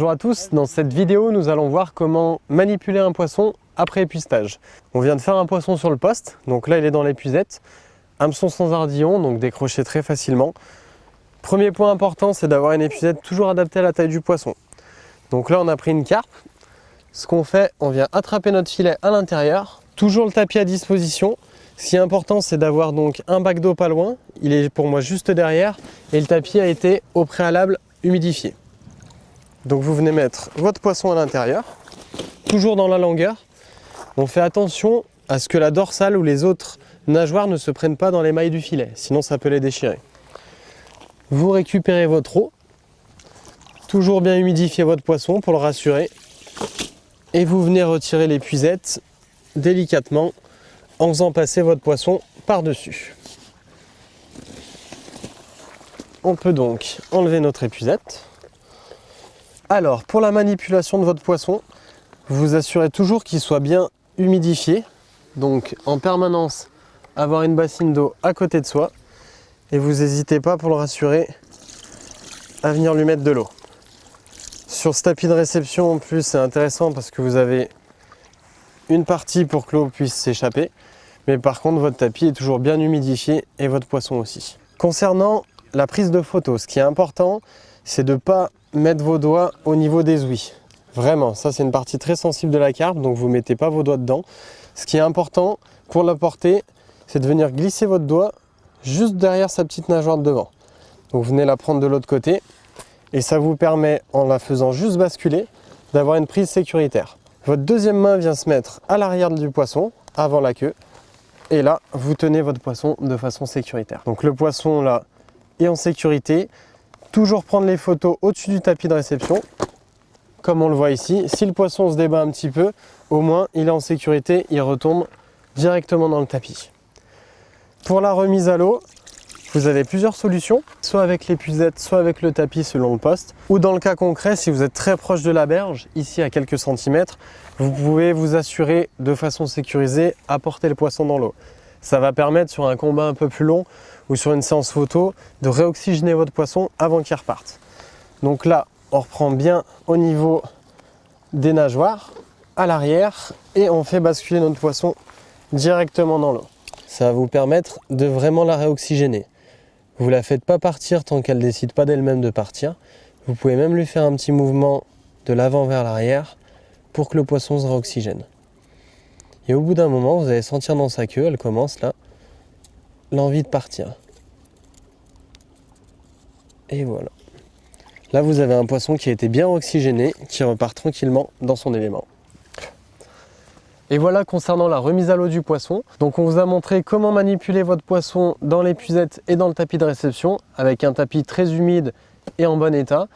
Bonjour à tous, dans cette vidéo nous allons voir comment manipuler un poisson après épuistage. On vient de faire un poisson sur le poste, donc là il est dans l'épuisette, hameçon sans ardillon, donc décroché très facilement. Premier point important, c'est d'avoir une épuisette toujours adaptée à la taille du poisson. Donc là on a pris une carpe, ce qu'on fait, on vient attraper notre filet à l'intérieur, toujours le tapis à disposition. Ce qui est important, c'est d'avoir donc un bac d'eau pas loin, il est pour moi juste derrière, et le tapis a été au préalable humidifié. Donc vous venez mettre votre poisson à l'intérieur, toujours dans la longueur. On fait attention à ce que la dorsale ou les autres nageoires ne se prennent pas dans les mailles du filet, sinon ça peut les déchirer. Vous récupérez votre eau, toujours bien humidifier votre poisson pour le rassurer. Et vous venez retirer l'épuisette délicatement en faisant passer votre poisson par-dessus. On peut donc enlever notre épuisette. Alors, pour la manipulation de votre poisson, vous vous assurez toujours qu'il soit bien humidifié. Donc, en permanence, avoir une bassine d'eau à côté de soi. Et vous n'hésitez pas, pour le rassurer, à venir lui mettre de l'eau. Sur ce tapis de réception, en plus, c'est intéressant parce que vous avez une partie pour que l'eau puisse s'échapper. Mais par contre, votre tapis est toujours bien humidifié et votre poisson aussi. Concernant la prise de photo, ce qui est important, c'est de ne pas mettre vos doigts au niveau des ouïes. Vraiment, ça c'est une partie très sensible de la carpe, donc vous ne mettez pas vos doigts dedans. Ce qui est important pour la porter, c'est de venir glisser votre doigt juste derrière sa petite nageoire de devant. Donc vous venez la prendre de l'autre côté et ça vous permet, en la faisant juste basculer, d'avoir une prise sécuritaire. Votre deuxième main vient se mettre à l'arrière du poisson, avant la queue. Et là, vous tenez votre poisson de façon sécuritaire. Donc le poisson là est en sécurité. Toujours prendre les photos au-dessus du tapis de réception, comme on le voit ici. Si le poisson se débat un petit peu, au moins il est en sécurité, il retombe directement dans le tapis. Pour la remise à l'eau, vous avez plusieurs solutions, soit avec l'épuisette, soit avec le tapis selon le poste. Ou dans le cas concret, si vous êtes très proche de la berge, ici à quelques centimètres, vous pouvez vous assurer de façon sécurisée à porter le poisson dans l'eau. Ça va permettre sur un combat un peu plus long ou sur une séance photo de réoxygéner votre poisson avant qu'il reparte. Donc là, on reprend bien au niveau des nageoires, à l'arrière, et on fait basculer notre poisson directement dans l'eau. Ça va vous permettre de vraiment la réoxygéner. Vous ne la faites pas partir tant qu'elle ne décide pas d'elle-même de partir. Vous pouvez même lui faire un petit mouvement de l'avant vers l'arrière pour que le poisson se réoxygène. Et au bout d'un moment, vous allez sentir dans sa queue, elle commence là, l'envie de partir. Et voilà. Là, vous avez un poisson qui a été bien oxygéné, qui repart tranquillement dans son élément. Et voilà concernant la remise à l'eau du poisson. Donc on vous a montré comment manipuler votre poisson dans l'épuisette et dans le tapis de réception avec un tapis très humide et en bon état.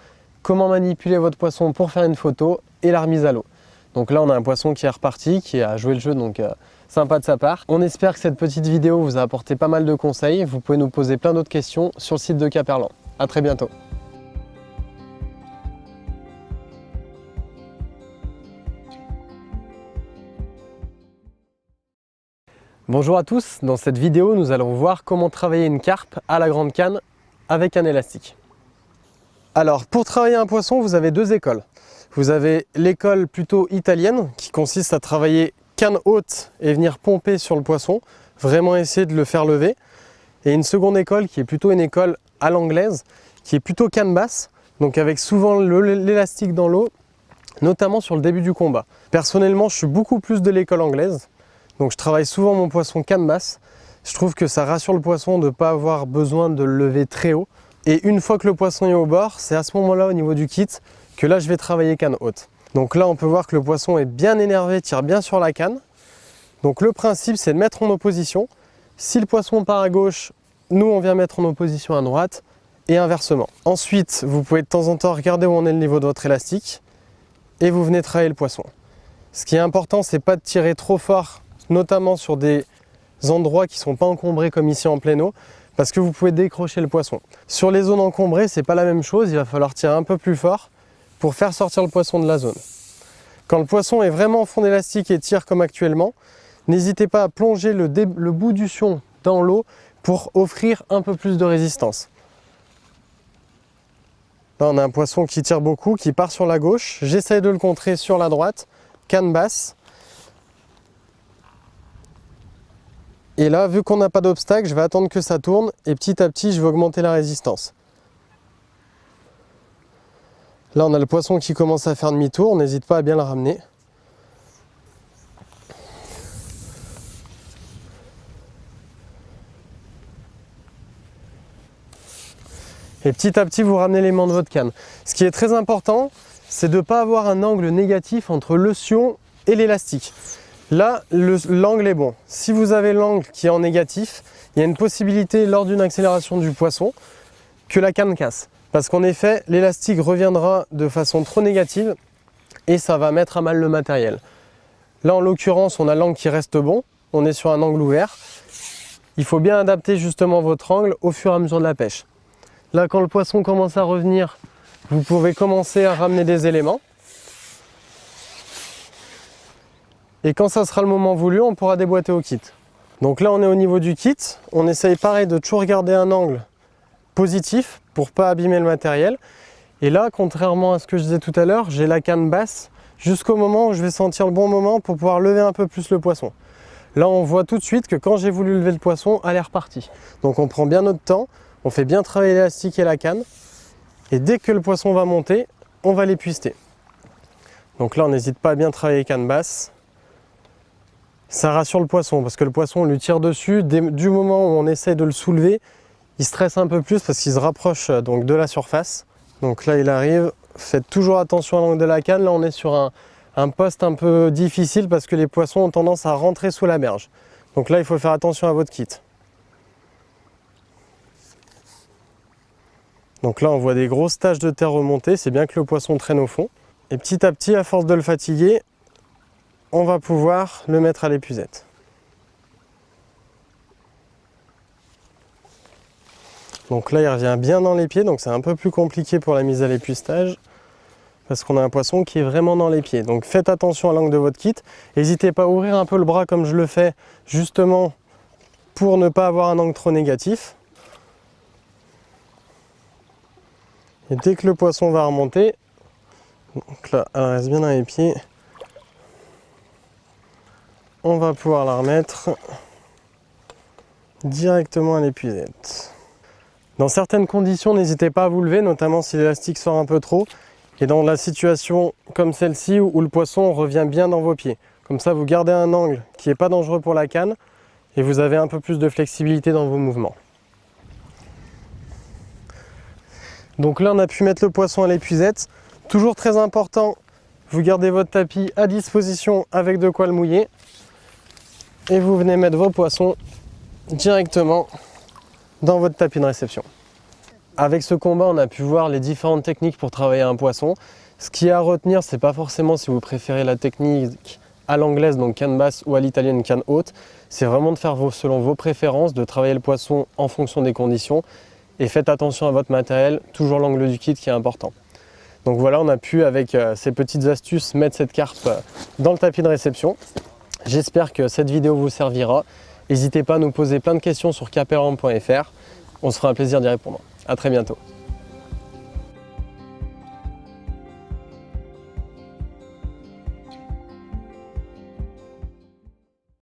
Comment manipuler votre poisson pour faire une photo et la remise à l'eau. Donc là on a un poisson qui est reparti, qui a joué le jeu, donc sympa de sa part. On espère que cette petite vidéo vous a apporté pas mal de conseils. Vous pouvez nous poser plein d'autres questions sur le site de Caperlan. À très bientôt. Bonjour à tous, dans cette vidéo nous allons voir comment travailler une carpe à la grande canne avec un élastique. Alors pour travailler un poisson vous avez deux écoles. Vous avez l'école plutôt italienne qui consiste à travailler canne haute et venir pomper sur le poisson, vraiment essayer de le faire lever. Et une seconde école qui est plutôt une école à l'anglaise, qui est plutôt canne basse, donc avec souvent l'élastique dans l'eau, notamment sur le début du combat. Personnellement je suis beaucoup plus de l'école anglaise. Donc je travaille souvent mon poisson canne basse. Je trouve que ça rassure le poisson de ne pas avoir besoin de le lever très haut. Et une fois que le poisson est au bord, c'est à ce moment-là au niveau du kit que là je vais travailler canne haute. Donc là on peut voir que le poisson est bien énervé, tire bien sur la canne. Donc le principe c'est de mettre en opposition. Si le poisson part à gauche, nous on vient mettre en opposition à droite et inversement. Ensuite vous pouvez de temps en temps regarder où en est le niveau de votre élastique et vous venez travailler le poisson. Ce qui est important c'est pas de tirer trop fort, notamment sur des endroits qui ne sont pas encombrés comme ici en pleine eau, parce que vous pouvez décrocher le poisson. Sur les zones encombrées, c'est pas la même chose, il va falloir tirer un peu plus fort pour faire sortir le poisson de la zone. Quand le poisson est vraiment en fond d'élastique et tire comme actuellement, n'hésitez pas à plonger le bout du fion dans l'eau pour offrir un peu plus de résistance. Là, on a un poisson qui tire beaucoup, qui part sur la gauche. J'essaye de le contrer sur la droite. Canne basse. Et là, vu qu'on n'a pas d'obstacle, je vais attendre que ça tourne et petit à petit, je vais augmenter la résistance. Là, on a le poisson qui commence à faire demi-tour. N'hésite pas à bien le ramener. Et petit à petit, vous ramenez l'aimant de votre canne. Ce qui est très important, c'est de ne pas avoir un angle négatif entre le sion et l'élastique. Là, l'angle est bon. Si vous avez l'angle qui est en négatif, il y a une possibilité lors d'une accélération du poisson que la canne casse. Parce qu'en effet, l'élastique reviendra de façon trop négative et ça va mettre à mal le matériel. Là, en l'occurrence, on a l'angle qui reste bon. On est sur un angle ouvert. Il faut bien adapter justement votre angle au fur et à mesure de la pêche. Là, quand le poisson commence à revenir, vous pouvez commencer à ramener des éléments. Et quand ça sera le moment voulu, on pourra déboîter au kit. Donc là, on est au niveau du kit. On essaye pareil de toujours garder un angle positif pour ne pas abîmer le matériel. Et là, contrairement à ce que je disais tout à l'heure, j'ai la canne basse jusqu'au moment où je vais sentir le bon moment pour pouvoir lever un peu plus le poisson. Là, on voit tout de suite que quand j'ai voulu lever le poisson, elle est repartie. Donc on prend bien notre temps, on fait bien travailler l'élastique et la canne. Et dès que le poisson va monter, on va l'épuister. Donc là, on n'hésite pas à bien travailler canne basse. Ça rassure le poisson parce que le poisson, on lui tire dessus. Du moment où on essaye de le soulever, il stresse un peu plus parce qu'il se rapproche donc de la surface. Donc là, il arrive. Faites toujours attention à l'angle de la canne. Là, on est sur un poste un peu difficile parce que les poissons ont tendance à rentrer sous la berge. Donc là, il faut faire attention à votre kit. Donc là, on voit des grosses taches de terre remonter. C'est bien que le poisson traîne au fond. Et petit à petit, à force de le fatiguer, on va pouvoir le mettre à l'épuisette. Donc là, il revient bien dans les pieds, donc c'est un peu plus compliqué pour la mise à l'épuistage parce qu'on a un poisson qui est vraiment dans les pieds. Donc faites attention à l'angle de votre kit. N'hésitez pas à ouvrir un peu le bras comme je le fais, justement pour ne pas avoir un angle trop négatif. Et dès que le poisson va remonter, donc là, elle reste bien dans les pieds. On va pouvoir la remettre directement à l'épuisette. Dans certaines conditions, n'hésitez pas à vous lever, notamment si l'élastique sort un peu trop. Et dans la situation comme celle-ci où le poisson revient bien dans vos pieds. Comme ça, vous gardez un angle qui n'est pas dangereux pour la canne et vous avez un peu plus de flexibilité dans vos mouvements. Donc là, on a pu mettre le poisson à l'épuisette. Toujours très important, vous gardez votre tapis à disposition avec de quoi le mouiller. Et vous venez mettre vos poissons directement dans votre tapis de réception. Avec ce combat, on a pu voir les différentes techniques pour travailler un poisson. Ce qui est à retenir, c'est pas forcément si vous préférez la technique à l'anglaise, donc canne basse, ou à l'italienne, canne haute. C'est vraiment de faire selon vos préférences, de travailler le poisson en fonction des conditions. Et faites attention à votre matériel, toujours l'angle du kit qui est important. Donc voilà, on a pu, avec ces petites astuces, mettre cette carpe dans le tapis de réception. J'espère que cette vidéo vous servira. N'hésitez pas à nous poser plein de questions sur caperam.fr. On se fera un plaisir d'y répondre. À très bientôt.